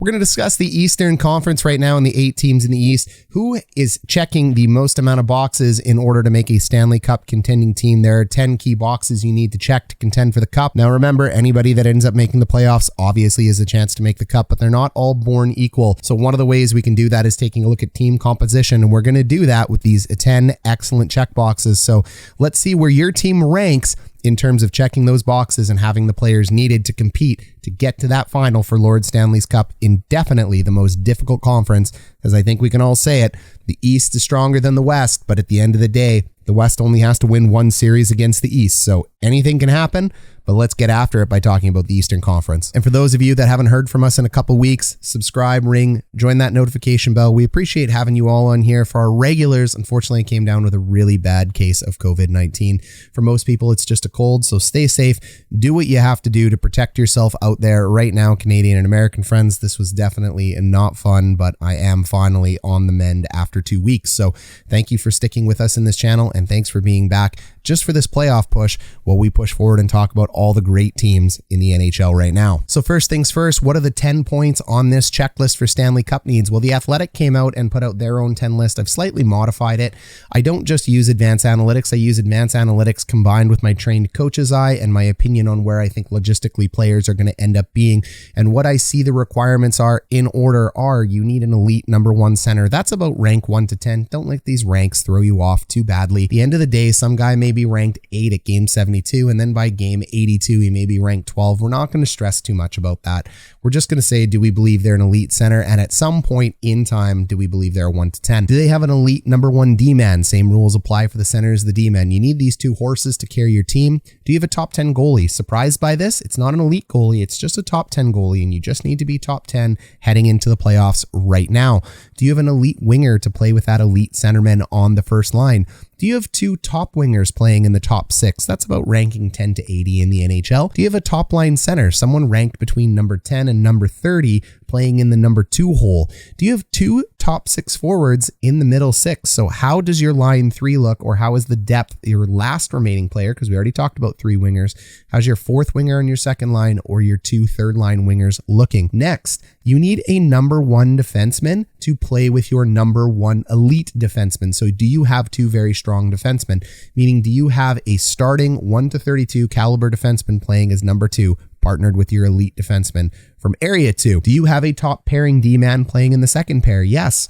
We're going to discuss the Eastern Conference right now and the 8 teams in the East. Who is checking the most amount of boxes in order to make a Stanley Cup contending team? There are 10 key boxes you need to check to contend for the Cup. Now remember, anybody that ends up making the playoffs obviously has a chance to make the Cup, but they're not all born equal. So one of the ways we can do that is taking a look at team composition, and we're going to do that with these 10 excellent check boxes. So let's see where your team ranks in terms of checking those boxes and having the players needed to compete to get to that final for Lord Stanley's Cup in definitely the most difficult conference, as I think we can all say it. The East is stronger than the West, but at the end of the day, the West only has to win one series against the East, so anything can happen. But let's get after it by talking about the Eastern Conference. And for those of you that haven't heard from us in a couple weeks, subscribe, ring, join that notification bell. We appreciate having you all on here. For our regulars, unfortunately, it came down with a really bad case of COVID-19. For most people, it's just a cold, so stay safe. Do what you have to do to protect yourself out there right now, Canadian and American friends. This was definitely not fun, but I am finally on the mend after 2 weeks. So thank you for sticking with us in this channel, and thanks for being back just for this playoff push while we push forward and talk about all the great teams in the NHL right now. So first things first, what are the 10 points on this checklist for Stanley Cup needs? Well, The Athletic came out and put out their own 10 list. I've slightly modified it. I don't just use advanced analytics. I use advanced analytics combined with my trained coach's eye and my opinion on where I think logistically players are going to end up being. And what I see the requirements are in order are you need an elite number 1 center. That's about rank 1 to 10. Don't let these ranks throw you off too badly. At the end of the day, some guy may be ranked 8 at game 72, and then by game 82, he may be ranked 12. We're not going to stress too much about that. We're just going to say, do we believe they're an elite center? And at some point in time, do we believe they're 1 to 10? Do they have an elite number 1 D-man? Same rules apply for the center as the D-man. You need these 2 horses to carry your team. Do you have a top 10 goalie? Surprised by this? It's not an elite goalie. It's just a top 10 goalie, and you just need to be top 10 heading into the playoffs right now. Do you have an elite winger to play with that elite centerman on the first line? Do you have 2 top wingers playing in the top 6? That's about ranking 10 to 80 in the NHL. Do you have a top line center, someone ranked between number 10 and number 30 playing in the number 2 hole? Do you have 2 top 6 forwards in the middle 6? So how does your line 3 look, or how is the depth, your last remaining player, because we already talked about 3 wingers, how's your 4th winger on your second line or your 2 third line wingers looking? Next, you need a number 1 defenseman to play with your number 1 elite defenseman. So do you have 2 very strong defensemen? Meaning, do you have a starting 1 to 32 caliber defenseman playing as number 2, partnered with your elite defenseman from area 2? Do you have a top pairing D-man playing in the second pair? Yes.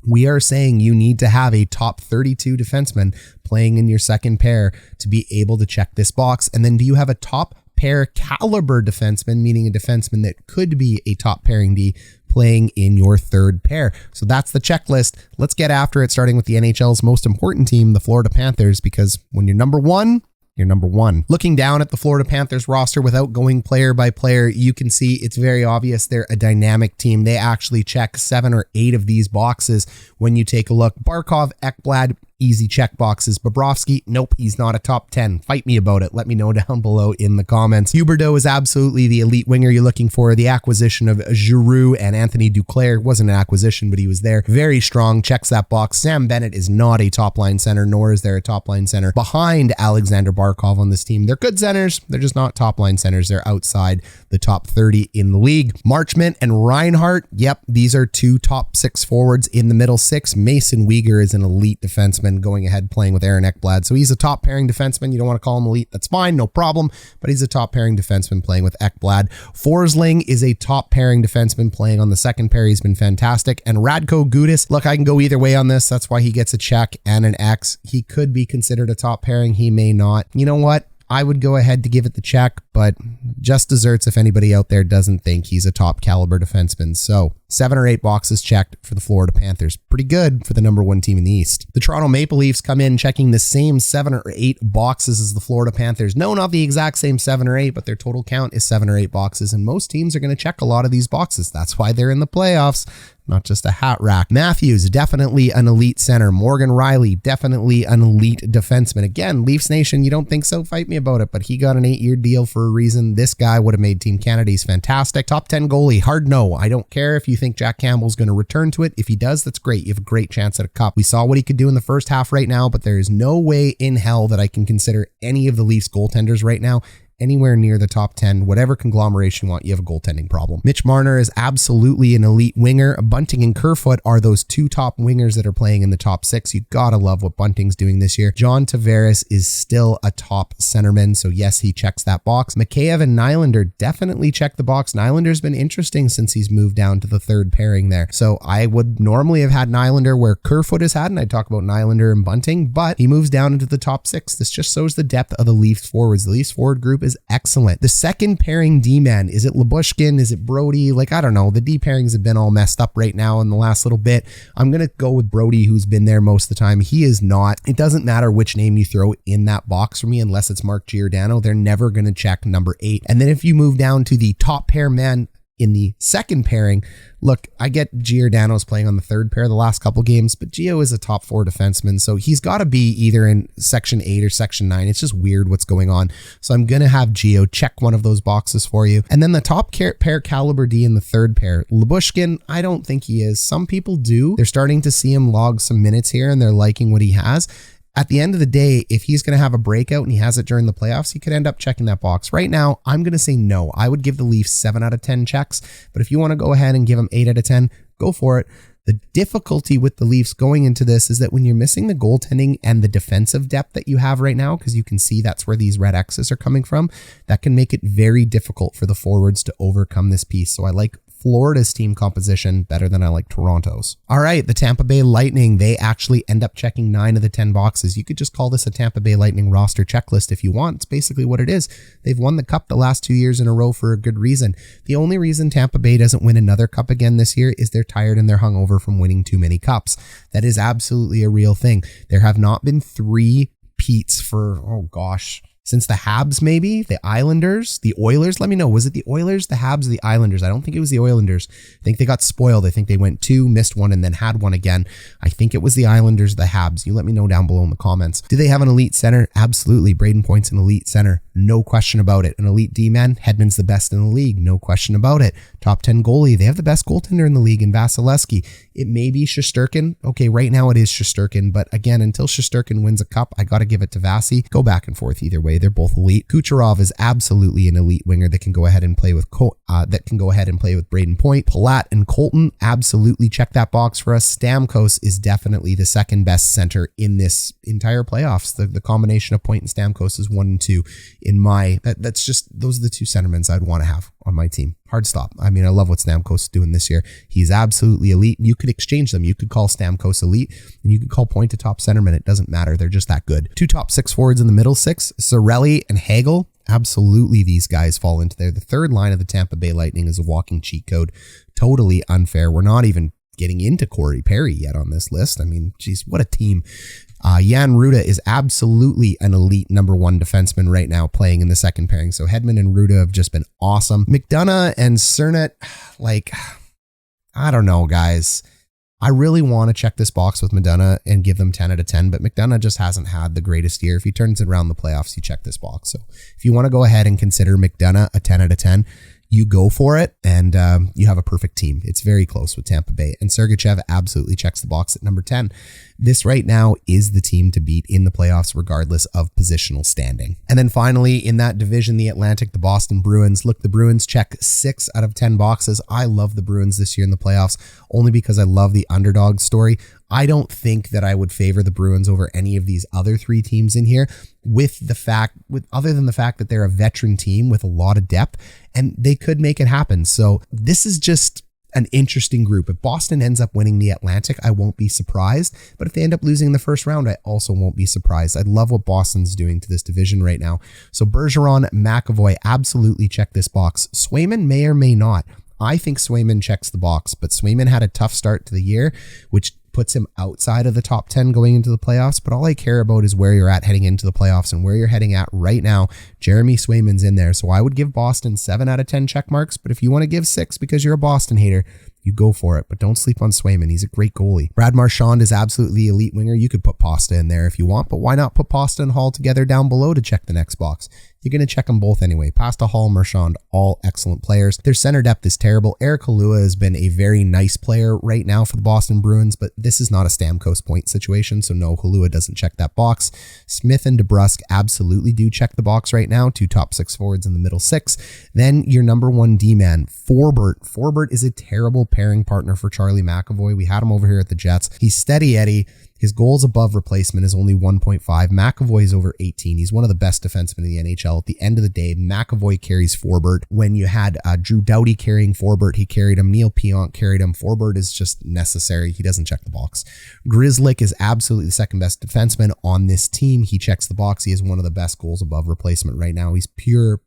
We are saying you need to have a top 32 defenseman playing in your second pair to be able to check this box. And then do you have a top pair caliber defenseman, meaning a defenseman that could be a top pairing D, playing in your third pair? So that's the checklist. Let's get after it, starting with the NHL's most important team, the Florida Panthers, because when you're number 1, you're number 1. Looking down at the Florida Panthers roster without going player by player, you can see it's very obvious they're a dynamic team. They actually check 7 or 8 of these boxes when you take a look. Barkov, Ekblad, easy check boxes. Bobrovsky, nope, he's not a top 10. Fight me about it. Let me know down below in the comments. Huberdeau is absolutely the elite winger you're looking for. The acquisition of Giroux and Anthony Duclair wasn't an acquisition, but he was there. Very strong, checks that box. Sam Bennett is not a top line center, nor is there a top line center behind Alexander Barkov on this team. They're good centers. They're just not top line centers. They're outside the top 30 in the league. Marchment and Reinhart, yep, these are 2 top 6 forwards in the middle 6. Mason Weegar is an elite defenseman going ahead playing with Aaron Ekblad. So he's a top pairing defenseman. You don't want to call him elite. That's fine. No problem. But he's a top pairing defenseman playing with Ekblad. Forsling is a top pairing defenseman playing on the second pair. He's been fantastic. And Radko Gudas, look, I can go either way on this. That's why he gets a check and an X. He could be considered a top pairing. He may not. You know what? I would go ahead to give it the check, but just desserts if anybody out there doesn't think he's a top caliber defenseman. So 7 or 8 boxes checked for the Florida Panthers. Pretty good for the number 1 team in the East. The Toronto Maple Leafs come in checking the same 7 or 8 boxes as the Florida Panthers. No, not the exact same 7 or 8, but their total count is 7 or 8 boxes, and most teams are going to check a lot of these boxes. That's why they're in the playoffs. Not just a hat rack. Matthews, definitely an elite center. Morgan Riley, definitely an elite defenseman. Again, Leafs Nation, you don't think so? Fight me about it, but he got an 8-year deal for a reason. This guy would have made Team Canada. He's fantastic. Top 10 goalie, hard no. I don't care if you think Jack Campbell's going to return to it. If he does, that's great. You have a great chance at a cup. We saw what he could do in the first half right now, but there is no way in hell that I can consider any of the Leafs goaltenders right now anywhere near the top 10, whatever conglomeration you want, you have a goaltending problem. Mitch Marner is absolutely an elite winger. Bunting and Kerfoot are those two top wingers that are playing in the top 6. You gotta love what Bunting's doing this year. John Tavares is still a top centerman, so yes, he checks that box. Mikheyev and Nylander definitely check the box. Nylander's been interesting since he's moved down to the third pairing there. So I would normally have had Nylander where Kerfoot has had, and I'd talk about Nylander and Bunting, but he moves down into the top 6. This just shows the depth of the Leafs forwards. The Leafs forward group is excellent. The second pairing D-man, is it Lyubushkin? Is it Brody? Like, I don't know. The D pairings have been all messed up right now in the last little bit. I'm going to go with Brody, who's been there most of the time. He is not. It doesn't matter which name you throw in that box for me, unless it's Mark Giordano. They're never going to check number 8. And then if you move down to the top pair man in the second pairing, look, I get Giordano's playing on the third pair the last couple games, but Gio is a top 4 defenseman, so he's got to be either in section 8 or section 9. It's just weird what's going on. So I'm going to have Gio check one of those boxes for you. And then the top pair caliber D in the third pair. Lyubushkin, I don't think he is. Some people do. They're starting to see him log some minutes here and they're liking what he has. At the end of the day, if he's going to have a breakout and he has it during the playoffs, he could end up checking that box. Right now, I'm going to say no. I would give the Leafs 7 out of 10 checks, but if you want to go ahead and give them 8 out of 10, go for it. The difficulty with the Leafs going into this is that when you're missing the goaltending and the defensive depth that you have right now, because you can see that's where these red X's are coming from, that can make it very difficult for the forwards to overcome this piece. So I like Florida's team composition better than I like Toronto's. All right, the Tampa Bay Lightning, they actually end up checking 9 of the 10 boxes. You could just call this a Tampa Bay Lightning roster checklist if you want. It's basically what it is. They've won the cup the last 2 years in a row for a good reason. The only reason Tampa Bay doesn't win another cup again this year is they're tired and they're hungover from winning too many cups. That is absolutely a real thing. There have not been 3 Petes for, oh gosh, since the Habs, maybe the Islanders, the Oilers. Let me know. Was it the Oilers, the Habs, the Islanders? I don't think it was the Oilers. I think they got spoiled. I think they went 2, missed 1, and then had 1 again. I think it was the Islanders, the Habs. You let me know down below in the comments. Do they have an elite center? Absolutely. Braden Point's an elite center. No question about it. An elite D-man. Hedman's the best in the league. No question about it. Top 10 goalie. They have the best goaltender in the league in Vasilevsky. It may be Shesterkin. Okay, right now it is Shesterkin, but again, until Shesterkin wins a cup, I got to give it to Vasi. Go back and forth either way. They're both elite. Kucherov is absolutely an elite winger that can go ahead and play with Braden Point. Palat and Colton absolutely check that box for us. Stamkos is definitely the second best center in this entire playoffs. The combination of Point and Stamkos is 1 and 2 in my. That's just, those are the 2 centermen I'd want to have on my team. Hard stop. I mean, I love what Stamkos is doing this year. He's absolutely elite. You could exchange them. You could call Stamkos elite and you could call Point a top centerman. It doesn't matter. They're just that good. 2 top 6 forwards in the middle 6, Cirelli and Hagel. Absolutely, these guys fall into there. The third line of the Tampa Bay Lightning is a walking cheat code. Totally unfair. We're not even getting into Corey Perry yet on this list. I mean, geez, what a team. Jan Ruda is absolutely an elite number 1 defenseman right now playing in the second pairing. So Hedman and Ruda have just been awesome. McDonough and Cernet, like, I don't know, guys. I really want to check this box with McDonough and give them 10 out of 10, but McDonough just hasn't had the greatest year. If he turns it around the playoffs, you check this box. So if you want to go ahead and consider McDonough a 10 out of 10, you go for it, and you have a perfect team. It's very close with Tampa Bay, and Sergachev absolutely checks the box at number 10. This right now is the team to beat in the playoffs, regardless of positional standing. And then finally, in that division, the Atlantic, the Boston Bruins. Look, the Bruins check 6 out of 10 boxes. I love the Bruins this year in the playoffs, only because I love the underdog story. I don't think that I would favor the Bruins over any of these other 3 teams in here, other than the fact that they're a veteran team with a lot of depth, and they could make it happen. So this is just an interesting group. If Boston ends up winning the Atlantic, I won't be surprised. But if they end up losing in the first round, I also won't be surprised. I love what Boston's doing to this division right now. So Bergeron, McAvoy, absolutely check this box. Swayman may or may not. I think Swayman checks the box, but Swayman had a tough start to the year, which puts him outside of the top 10 going into the playoffs. But all I care about is where you're at heading into the playoffs, and where you're heading at right now. Jeremy Swayman's in there. So I would give Boston 7 out of 10 check marks. But if you want to give 6 because you're a Boston hater, you go for it, but don't sleep on Swayman. He's a great goalie. Brad Marchand is absolutely elite winger. You could put Pasta in there if you want, but why not put Pasta and Hall together down below to check the next box? You're going to check them both anyway. Pasta, Hall, Marchand, all excellent players. Their center depth is terrible. Eric Halua has been a very nice player right now for the Boston Bruins, but this is not a Stamkos point situation, so no, Halua doesn't check that box. Smith and DeBrusk absolutely do check the box right now. 2 top 6 forwards in the middle 6. Then your number 1 D-man, Forbort. Forbort is a terrible pairing partner for Charlie McAvoy. We had him over here at the Jets. He's steady Eddie. His goals above replacement is only 1.5. McAvoy is over 18. He's one of the best defensemen in the NHL. At the end of the day, McAvoy carries Forbort. When you had Drew Doughty carrying Forbort, he carried him. Neil Pionk carried him. Forbort is just necessary. He doesn't check the box. Grzelcyk is absolutely the second best defenseman on this team. He checks the box. He has one of the best goals above replacement right now. He's pure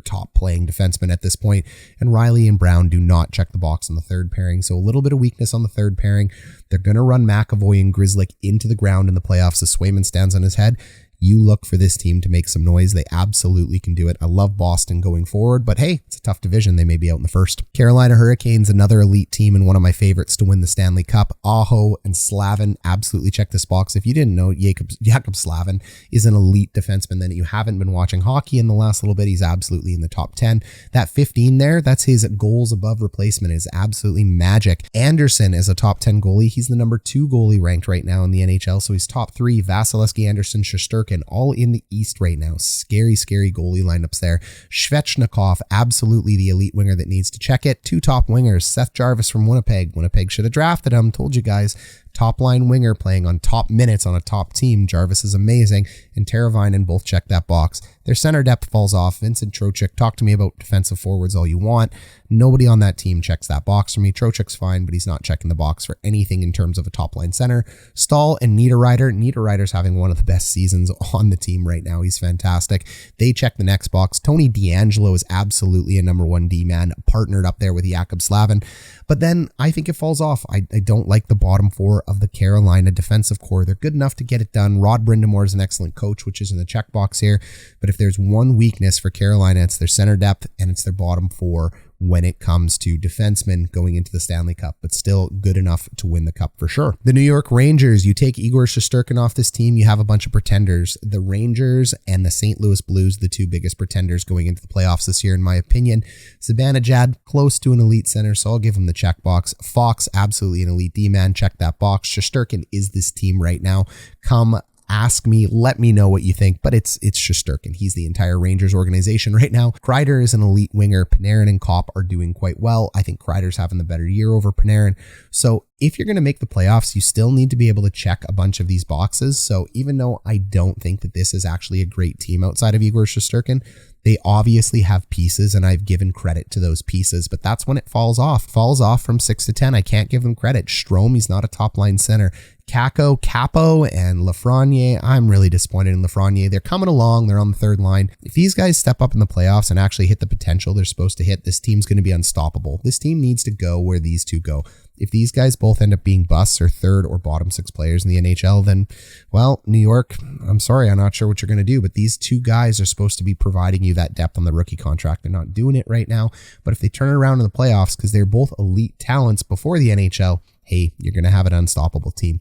top playing defenseman at this point. And Riley and Brown do not check the box on the third pairing. So a little bit of weakness on the third pairing. They're going to run McAvoy and Grzelcyk into the ground in the playoffs as Swayman stands on his head. You look for this team to make some noise. They absolutely can do it. I love Boston going forward, but hey, it's a tough division. They may be out in the first. Carolina Hurricanes, another elite team and one of my favorites to win the Stanley Cup. Aho and Slavin absolutely check this box. If you didn't know, Jakob Slavin is an elite defenseman that you haven't been watching hockey in the last little bit. He's absolutely in the top 10. That 15 there, that's his goals above replacement, is absolutely magic. Anderson is a top 10 goalie. He's the number 2 goalie ranked right now in the NHL, so he's top 3. Vasilevsky, Anderson, Shesterkin, all in the East right now. Scary goalie lineups there. Svechnikov, absolutely the elite winger that needs to check it. 2 top wingers. Seth Jarvis from Winnipeg. Winnipeg should have drafted him. Told you guys. Top line winger playing on top minutes on a top team. Jarvis is amazing, and Teravainen both check that box. Their center depth falls off. Vincent Trocheck, talk to me about defensive forwards all you want. Nobody on that team checks that box for me. Trocheck's fine, but he's not checking the box for anything in terms of a top line center. Stahl and Niederreiter. Niederreiter's having one of the best seasons on the team right now. He's fantastic. They check the next box. Tony DeAngelo is absolutely a number 1 D-man, partnered up there with Jakob Slavin. But then I think it falls off. I don't like the bottom 4 of the Carolina defensive core. They're good enough to get it done. Rod Brindamore is an excellent coach, which is in the checkbox here. But if there's one weakness for Carolina, it's their center depth and it's their bottom 4 when it comes to defensemen going into the Stanley Cup, but still good enough to win the cup for sure. The New York Rangers, you take Igor Shesterkin off this team, you have a bunch of pretenders. The Rangers and the St. Louis Blues, the 2 biggest pretenders going into the playoffs this year, in my opinion. Zibanejad, close to an elite center, so I'll give him the checkbox. Fox, absolutely an elite D-man, check that box. Shesterkin is this team right now. Come ask me, let me know what you think, but it's Shesterkin. He's the entire Rangers organization right now. Kreider is an elite winger. Panarin and Kopp are doing quite well. I think Kreider's having the better year over Panarin. So if you're going to make the playoffs, you still need to be able to check a bunch of these boxes. So even though I don't think that this is actually a great team outside of Igor Shesterkin, they obviously have pieces, and I've given credit to those pieces, but that's when it falls off. Falls off from 6 to 10. I can't give them credit. Strome, he's not a top line center. Capo, and Lafreniere, I'm really disappointed in Lafreniere. They're coming along. They're on the third line. If these guys step up in the playoffs and actually hit the potential they're supposed to hit, this team's going to be unstoppable. This team needs to go where these 2 go. If these guys both end up being busts or third or bottom 6 players in the NHL, then, well, New York, I'm sorry, I'm not sure what you're going to do, but these 2 guys are supposed to be providing you that depth on the rookie contract. They're not doing it right now, but if they turn it around in the playoffs, because they're both elite talents before the NHL, hey, you're going to have an unstoppable team.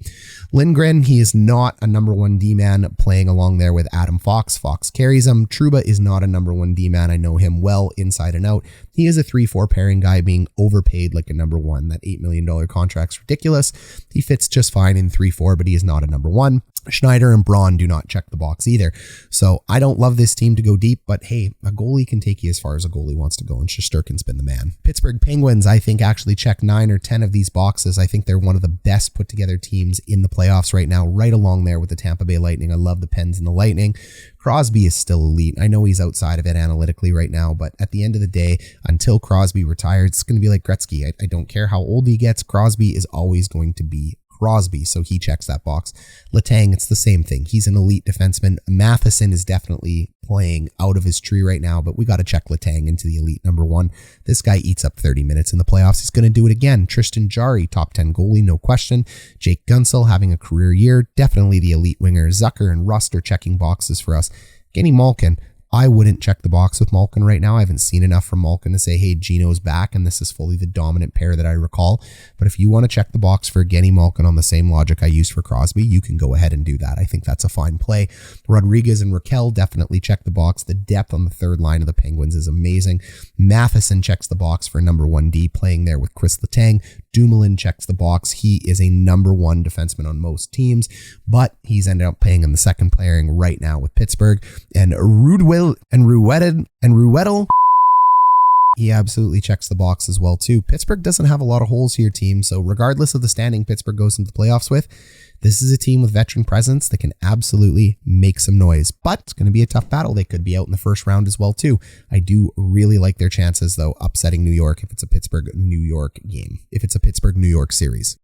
Lindgren, he is not a number 1 D-man playing along there with Adam Fox. Fox carries him. Trouba is not a number 1 D-man. I know him well inside and out. He is a 3-4 pairing guy being overpaid like a number 1. That $8 million contract's ridiculous. He fits just fine in 3-4, but he is not a number 1. Schneider and Braun do not check the box either. So I don't love this team to go deep, but hey, a goalie can take you as far as a goalie wants to go, and Shesterkin's been the man. Pittsburgh Penguins, I think, actually check 9 or 10 of these boxes. I think they're one of the best put together teams in the playoffs right now, right along there with the Tampa Bay Lightning. I love the Pens and the Lightning. Crosby is still elite. I know he's outside of it analytically right now, but at the end of the day, until Crosby retires, it's going to be like Gretzky. I don't care how old he gets. Crosby is always going to be Crosby, so he checks that box. Letang, it's the same thing. He's an elite defenseman. Matheson is definitely playing out of his tree right now, but we got to check Letang into the elite number 1. This guy eats up 30 minutes in the playoffs. He's going to do it again. Tristan Jarry, top 10 goalie, no question. Jake Gunsel having a career year. Definitely the elite winger. Zucker and Rust are checking boxes for us. Kenny Malkin, I wouldn't check the box with Malkin right now. I haven't seen enough from Malkin to say, hey, Gino's back and this is fully the dominant pair that I recall. But if you want to check the box for Genny Malkin on the same logic I used for Crosby, you can go ahead and do that. I think that's a fine play. Rodriguez and Raquel definitely check the box. The depth on the third line of the Penguins is amazing. Matheson checks the box for number 1D, playing there with Chris Letang. Dumoulin checks the box. He is a number 1 defenseman on most teams, but he's ended up playing in the second pairing right now with Pittsburgh. And Ruedel, he absolutely checks the box as well too. Pittsburgh doesn't have a lot of holes here, team. So regardless of the standing Pittsburgh goes into the playoffs with, this is a team with veteran presence that can absolutely make some noise, but it's going to be a tough battle. They could be out in the first round as well too. I do really like their chances though, upsetting New York if it's a Pittsburgh-New York game, if it's a Pittsburgh-New York series.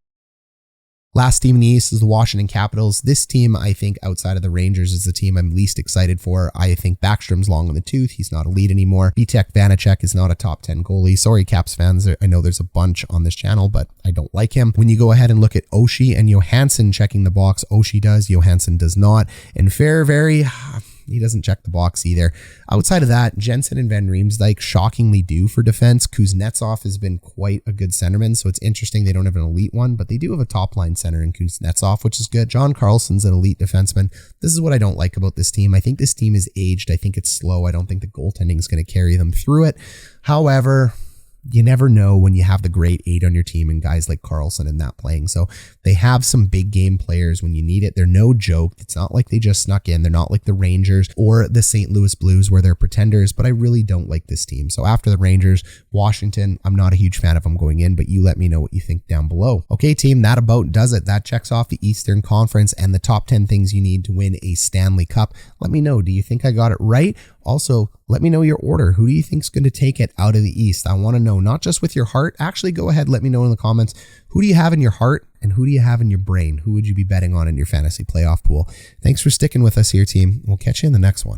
Last team in the East is the Washington Capitals. This team, I think, outside of the Rangers, is the team I'm least excited for. I think Backstrom's long on the tooth. He's not elite anymore. Vitek Vanacek is not a top 10 goalie. Sorry, Caps fans. I know there's a bunch on this channel, but I don't like him. When you go ahead and look at Oshie and Johansson checking the box, Oshie does, Johansson does not. And Fairbury, he doesn't check the box either. Outside of that, Jensen and Van Riemsdyk shockingly do for defense. Kuznetsov has been quite a good centerman, so it's interesting they don't have an elite one, but they do have a top-line center in Kuznetsov, which is good. John Carlson's an elite defenseman. This is what I don't like about this team. I think this team is aged. I think it's slow. I don't think the goaltending is going to carry them through it. However, you never know when you have the great 8 on your team and guys like Carlson and that playing. So they have some big game players when you need it. They're no joke. It's not like they just snuck in. They're not like the Rangers or the St. Louis Blues where they're pretenders, but I really don't like this team. So after the Rangers, Washington, I'm not a huge fan of them going in, but you let me know what you think down below. Okay, team, that about does it. That checks off the Eastern Conference and the top 10 things you need to win a Stanley Cup. Let me know. Do you think I got it right? Also, let me know your order. Who do you think is going to take it out of the East? I want to know, not just with your heart. Actually, go ahead. Let me know in the comments. Who do you have in your heart and who do you have in your brain? Who would you be betting on in your fantasy playoff pool? Thanks for sticking with us here, team. We'll catch you in the next one.